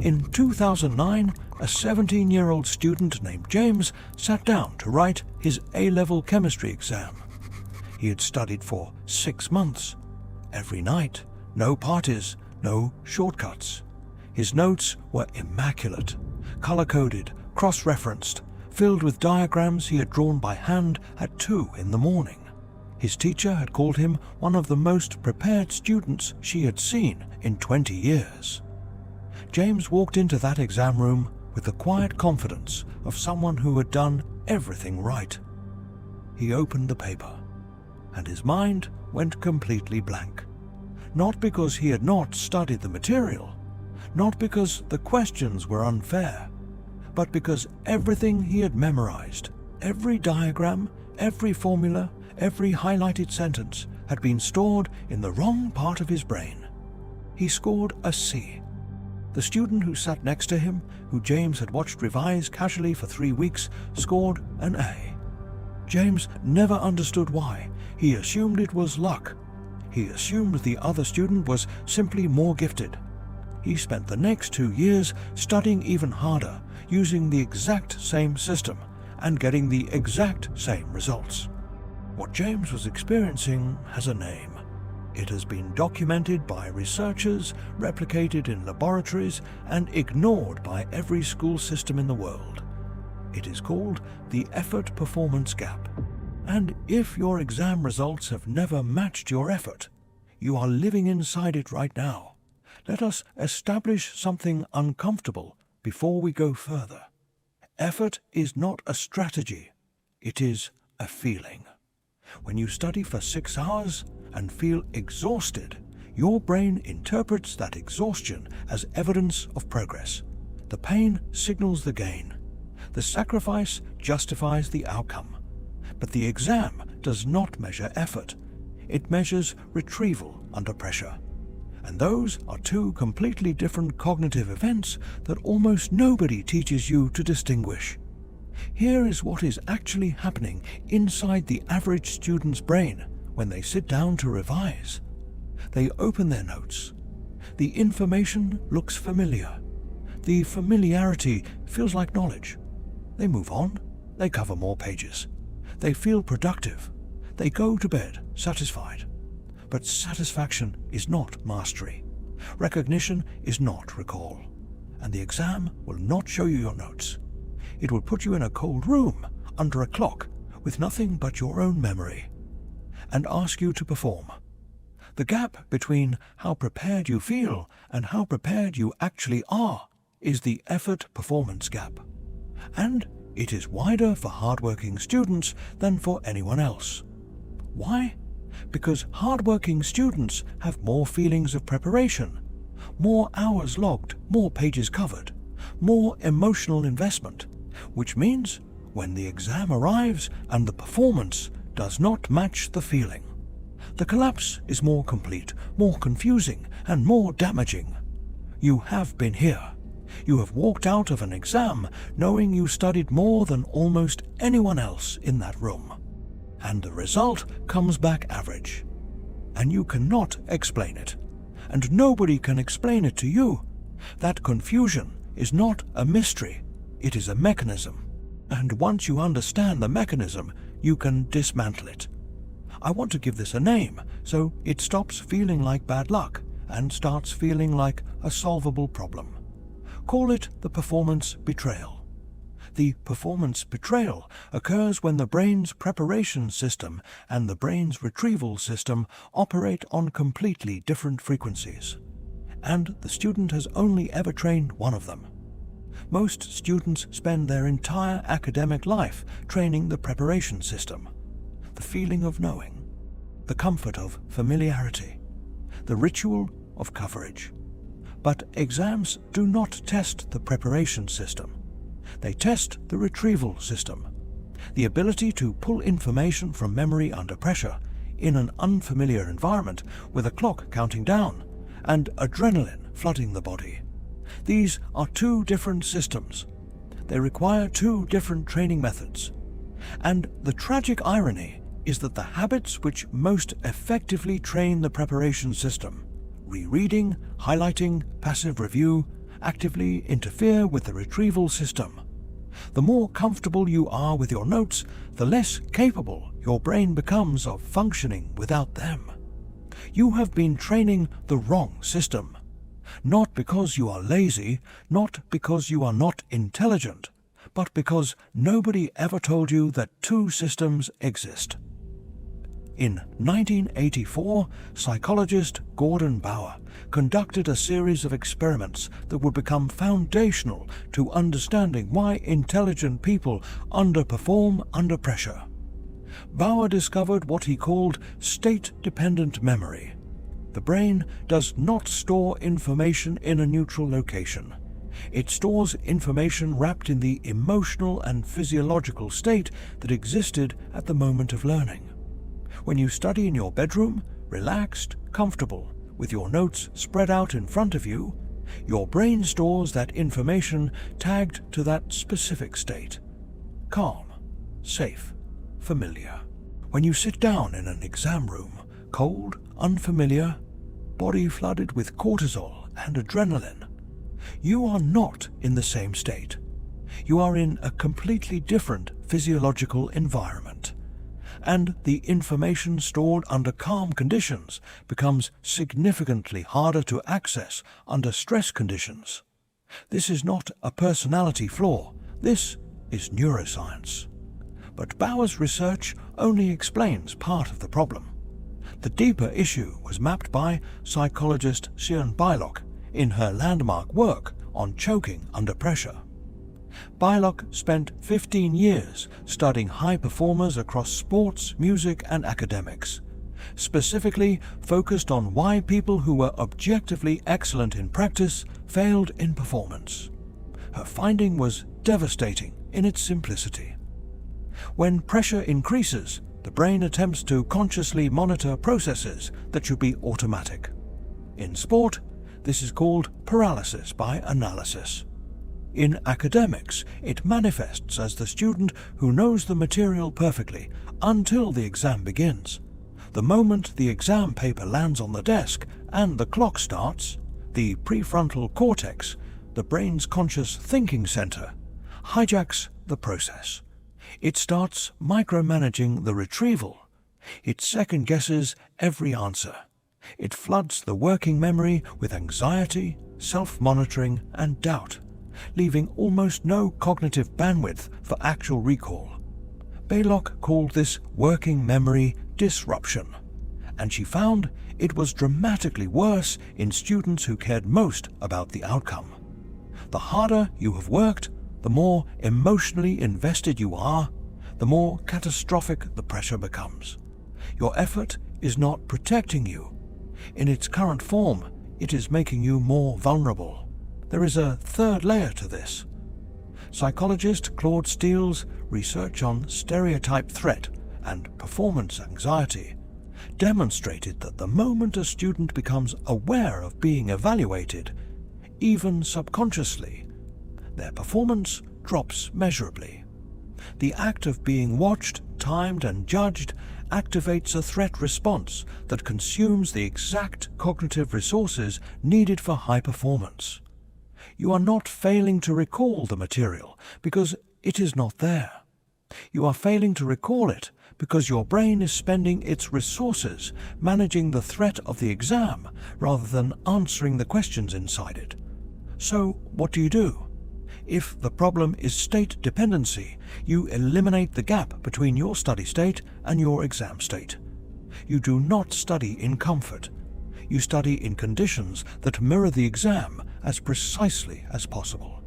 In 2009, a 17-year-old student named James sat down to write his A-level chemistry exam. He had studied for 6 months. Every night, no parties, no shortcuts. His notes were immaculate, color-coded, cross-referenced, filled with diagrams he had drawn by hand at 2 in the morning. His teacher had called him one of the most prepared students she had seen in 20 years. James walked into that exam room with the quiet confidence of someone who had done everything right. He opened the paper, and his mind went completely blank. Not because he had not studied the material, not because the questions were unfair, but because everything he had memorized, every diagram, every formula, every highlighted sentence, had been stored in the wrong part of his brain. He scored a C. The student who sat next to him, who James had watched revise casually for 3 weeks, scored an A. James never understood why. He assumed it was luck. He assumed the other student was simply more gifted. He spent the next 2 years studying even harder, using the exact same system, and getting the exact same results. What James was experiencing has a name. It has been documented by researchers, replicated in laboratories, and ignored by every school system in the world. It is called the effort-performance gap. And if your exam results have never matched your effort, you are living inside it right now. Let us establish something uncomfortable before we go further. Effort is not a strategy. It is a feeling. When you study for 6 hours and feel exhausted, your brain interprets that exhaustion as evidence of progress. The pain signals the gain. The sacrifice justifies the outcome. But the exam does not measure effort. It measures retrieval under pressure. And those are 2 completely different cognitive events that almost nobody teaches you to distinguish. Here is what is actually happening inside the average student's brain when they sit down to revise. They open their notes. The information looks familiar. The familiarity feels like knowledge. They move on. They cover more pages. They feel productive. They go to bed satisfied. But satisfaction is not mastery. Recognition is not recall. And the exam will not show you your notes. It will put you in a cold room, under a clock, with nothing but your own memory, and ask you to perform. The gap between how prepared you feel and how prepared you actually are is the effort-performance gap. And it is wider for hardworking students than for anyone else. Why? Because hardworking students have more feelings of preparation, more hours logged, more pages covered, more emotional investment, which means when the exam arrives and the performance does not match the feeling, the collapse is more complete, more confusing, and more damaging. You have been here. You have walked out of an exam knowing you studied more than almost anyone else in that room. And the result comes back average. And you cannot explain it. And nobody can explain it to you. That confusion is not a mystery. It is a mechanism. And once you understand the mechanism, you can dismantle it. I want to give this a name, so it stops feeling like bad luck and starts feeling like a solvable problem. Call it the performance betrayal. The performance betrayal occurs when the brain's preparation system and the brain's retrieval system operate on completely different frequencies, and the student has only ever trained one of them. Most students spend their entire academic life training the preparation system, the feeling of knowing, the comfort of familiarity, the ritual of coverage. But exams do not test the preparation system. They test the retrieval system, the ability to pull information from memory under pressure in an unfamiliar environment with a clock counting down and adrenaline flooding the body. These are two different systems. They require two different training methods. And the tragic irony is that the habits which most effectively train the preparation system, rereading, highlighting, passive review, actively interfere with the retrieval system. The more comfortable you are with your notes, the less capable your brain becomes of functioning without them. You have been training the wrong system. Not because you are lazy, not because you are not intelligent, but because nobody ever told you that two systems exist. In 1984, psychologist Gordon Bower conducted a series of experiments that would become foundational to understanding why intelligent people underperform under pressure. Bower discovered what he called state-dependent memory. The brain does not store information in a neutral location. It stores information wrapped in the emotional and physiological state that existed at the moment of learning. When you study in your bedroom, relaxed, comfortable, with your notes spread out in front of you, your brain stores that information tagged to that specific state. Calm, safe, familiar. When you sit down in an exam room, cold, unfamiliar, body flooded with cortisol and adrenaline, you are not in the same state. You are in a completely different physiological environment. And the information stored under calm conditions becomes significantly harder to access under stress conditions. This is not a personality flaw. This is neuroscience. But Bower's research only explains part of the problem. The deeper issue was mapped by psychologist Sian Beilock in her landmark work on choking under pressure. Beilock spent 15 years studying high performers across sports, music, and academics, specifically focused on why people who were objectively excellent in practice failed in performance. Her finding was devastating in its simplicity. When pressure increases, the brain attempts to consciously monitor processes that should be automatic. In sport, this is called paralysis by analysis. In academics, it manifests as the student who knows the material perfectly until the exam begins. The moment the exam paper lands on the desk and the clock starts, the prefrontal cortex, the brain's conscious thinking center, hijacks the process. It starts micromanaging the retrieval. It second-guesses every answer. It floods the working memory with anxiety, self-monitoring, and doubt, leaving almost no cognitive bandwidth for actual recall. Beilock called this working memory disruption, and she found it was dramatically worse in students who cared most about the outcome. The harder you have worked, the more emotionally invested you are, the more catastrophic the pressure becomes. Your effort is not protecting you. In its current form, it is making you more vulnerable. There is a third layer to this. Psychologist Claude Steele's research on stereotype threat and performance anxiety demonstrated that the moment a student becomes aware of being evaluated, even subconsciously, their performance drops measurably. The act of being watched, timed, and judged activates a threat response that consumes the exact cognitive resources needed for high performance. You are not failing to recall the material because it is not there. You are failing to recall it because your brain is spending its resources managing the threat of the exam rather than answering the questions inside it. So what do? If the problem is state dependency, you eliminate the gap between your study state and your exam state. You do not study in comfort. You study in conditions that mirror the exam as precisely as possible.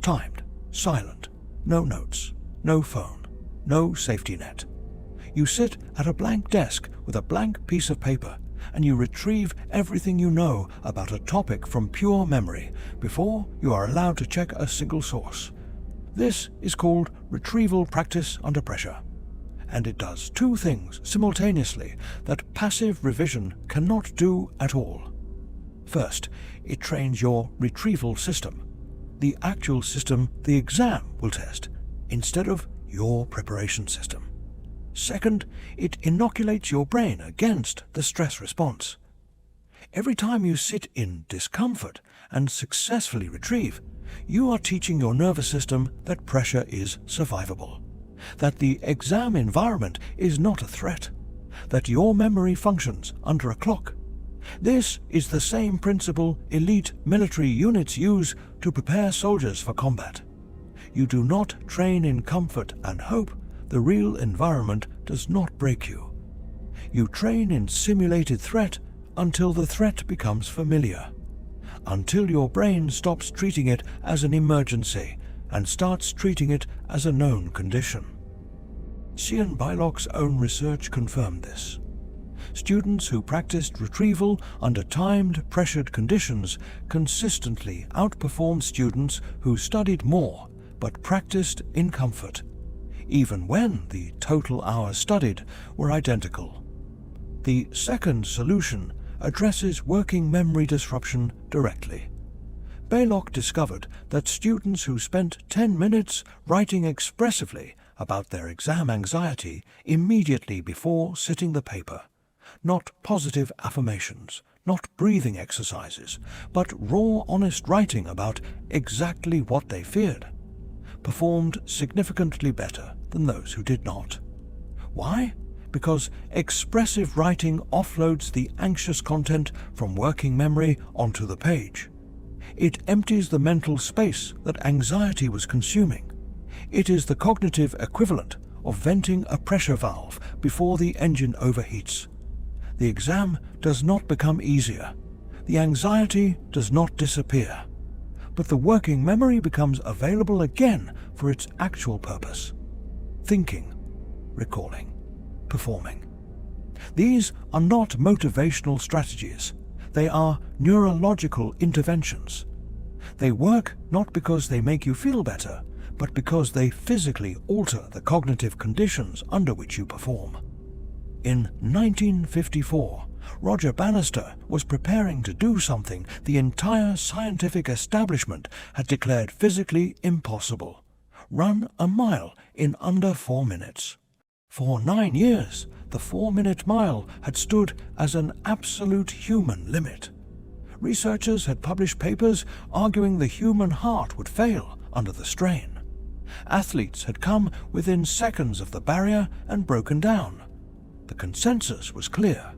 Timed, silent, no notes, no phone, no safety net. You sit at a blank desk with a blank piece of paper and you retrieve everything you know about a topic from pure memory before you are allowed to check a single source. This is called retrieval practice under pressure, and it does two things simultaneously that passive revision cannot do at all. First, it trains your retrieval system, the actual system the exam will test, instead of your preparation system. Second, it inoculates your brain against the stress response. Every time you sit in discomfort and successfully retrieve, you are teaching your nervous system that pressure is survivable, that the exam environment is not a threat, that your memory functions under a clock. This is the same principle elite military units use to prepare soldiers for combat. You do not train in comfort and hope. The real environment does not break you. You train in simulated threat until the threat becomes familiar, until your brain stops treating it as an emergency and starts treating it as a known condition. Sian Beilock's own research confirmed this. Students who practiced retrieval under timed, pressured conditions consistently outperformed students who studied more but practiced in comfort, even when the total hours studied were identical. The second solution addresses working memory disruption directly. Beilock discovered that students who spent 10 minutes writing expressively about their exam anxiety immediately before sitting the paper, not positive affirmations, not breathing exercises, but raw, honest writing about exactly what they feared, performed significantly better than those who did not. Why? Because expressive writing offloads the anxious content from working memory onto the page. It empties the mental space that anxiety was consuming. It is the cognitive equivalent of venting a pressure valve before the engine overheats. The exam does not become easier. The anxiety does not disappear. But the working memory becomes available again for its actual purpose: thinking, recalling, performing. These are not motivational strategies. They are neurological interventions. They work not because they make you feel better, but because they physically alter the cognitive conditions under which you perform. In 1954, Roger Bannister was preparing to do something the entire scientific establishment had declared physically impossible: run a mile in under 4 minutes. For 9 years, the 4-minute mile had stood as an absolute human limit. Researchers had published papers arguing the human heart would fail under the strain. Athletes had come within seconds of the barrier and broken down. The consensus was clear: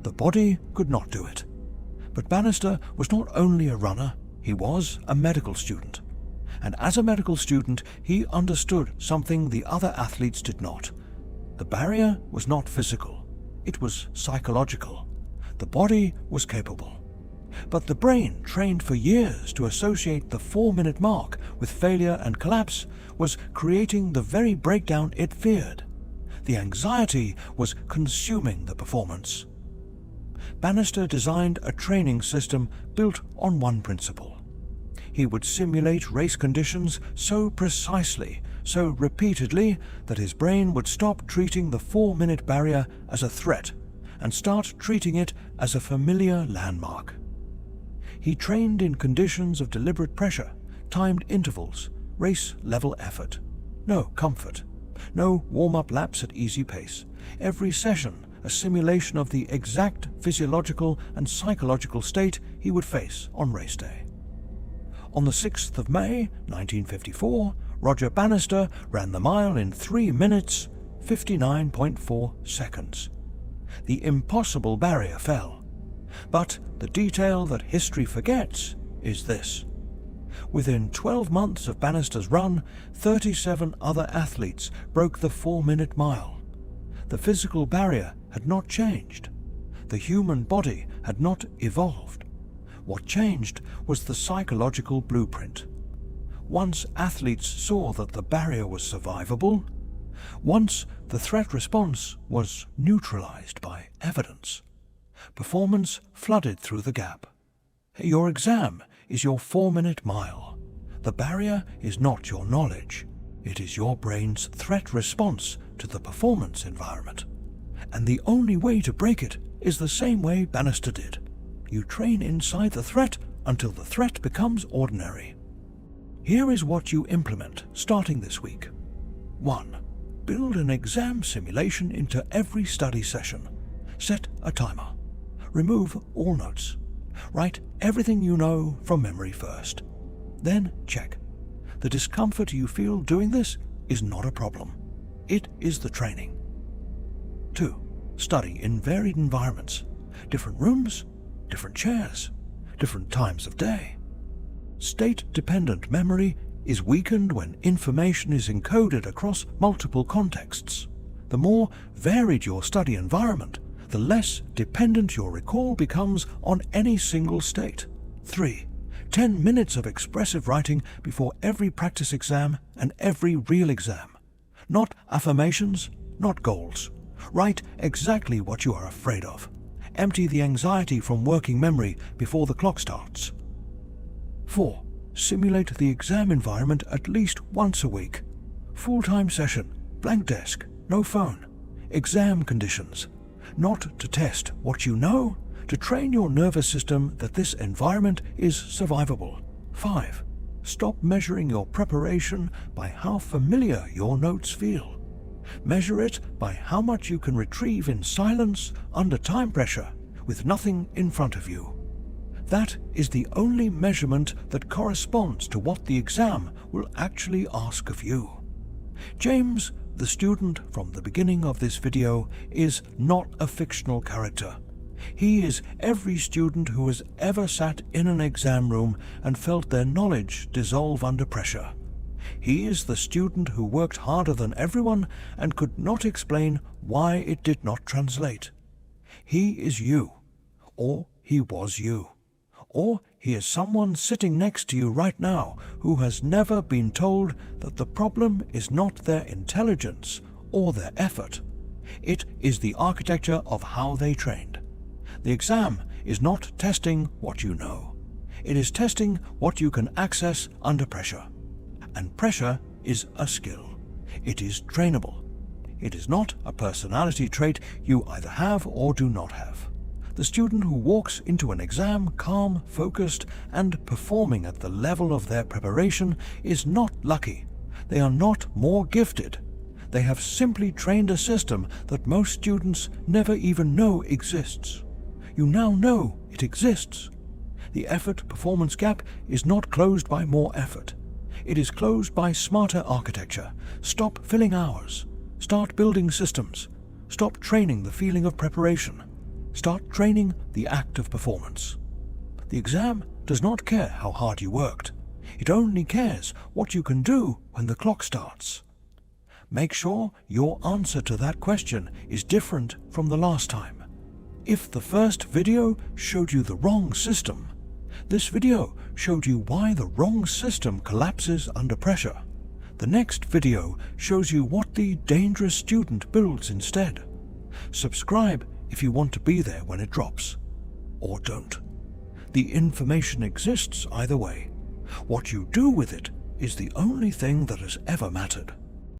the body could not do it. But Bannister was not only a runner, he was a medical student. And as a medical student, he understood something the other athletes did not. The barrier was not physical, it was psychological. The body was capable. But the brain, trained for years to associate the 4-minute mark with failure and collapse, was creating the very breakdown it feared. The anxiety was consuming the performance. Bannister designed a training system built on one principle. He would simulate race conditions so precisely, so repeatedly, that his brain would stop treating the 4-minute barrier as a threat and start treating it as a familiar landmark. He trained in conditions of deliberate pressure, timed intervals, race-level effort. No comfort. No warm-up laps at easy pace. Every session a simulation of the exact physiological and psychological state he would face on race day. On the 6th of May, 1954, Roger Bannister ran the mile in 3 minutes, 59.4 seconds. The impossible barrier fell. But the detail that history forgets is this. Within 12 months of Bannister's run, 37 other athletes broke the 4-minute mile. The physical barrier had not changed. The human body had not evolved. What changed was the psychological blueprint. Once athletes saw that the barrier was survivable, once the threat response was neutralized by evidence, performance flooded through the gap. Your exam is your 4-minute mile. The barrier is not your knowledge. It is your brain's threat response to the performance environment. And the only way to break it is the same way Bannister did. You train inside the threat until the threat becomes ordinary. Here is what you implement starting this week. 1. Build an exam simulation into every study session. Set a timer. Remove all notes. Write everything you know from memory first. Then check. The discomfort you feel doing this is not a problem. It is the training. 2. Study in varied environments. Different rooms, different chairs, different times of day. State-dependent memory is weakened when information is encoded across multiple contexts. The more varied your study environment, the less dependent your recall becomes on any single state. 3. 10 minutes of expressive writing before every practice exam and every real exam. Not affirmations, not goals. Write exactly what you are afraid of. Empty the anxiety from working memory before the clock starts. 4. Simulate the exam environment at least once a week. Full-time session, blank desk, no phone. Exam conditions. Not to test what you know, to train your nervous system that this environment is survivable. 5. Stop measuring your preparation by how familiar your notes feel. Measure it by how much you can retrieve in silence under time pressure with nothing in front of you. That is the only measurement that corresponds to what the exam will actually ask of you. James, the student from the beginning of this video, is not a fictional character. He is every student who has ever sat in an exam room and felt their knowledge dissolve under pressure. He is the student who worked harder than everyone and could not explain why it did not translate. He is you, or he was you, or he is someone sitting next to you right now who has never been told that the problem is not their intelligence or their effort. It is the architecture of how they trained. The exam is not testing what you know. It is testing what you can access under pressure. And pressure is a skill. It is trainable. It is not a personality trait you either have or do not have. The student who walks into an exam calm, focused, and performing at the level of their preparation is not lucky. They are not more gifted. They have simply trained a system that most students never even know exists. You now know it exists. The effort-performance gap is not closed by more effort. It is closed by smarter architecture. Stop filling hours. Start building systems. Stop training the feeling of preparation. Start training the act of performance. The exam does not care how hard you worked. It only cares what you can do when the clock starts. Make sure your answer to that question is different from the last time. If the first video showed you the wrong system, this video showed you why the wrong system collapses under pressure. The next video shows you what the dangerous student builds instead. Subscribe if you want to be there when it drops. Or don't. The information exists either way. What you do with it is the only thing that has ever mattered.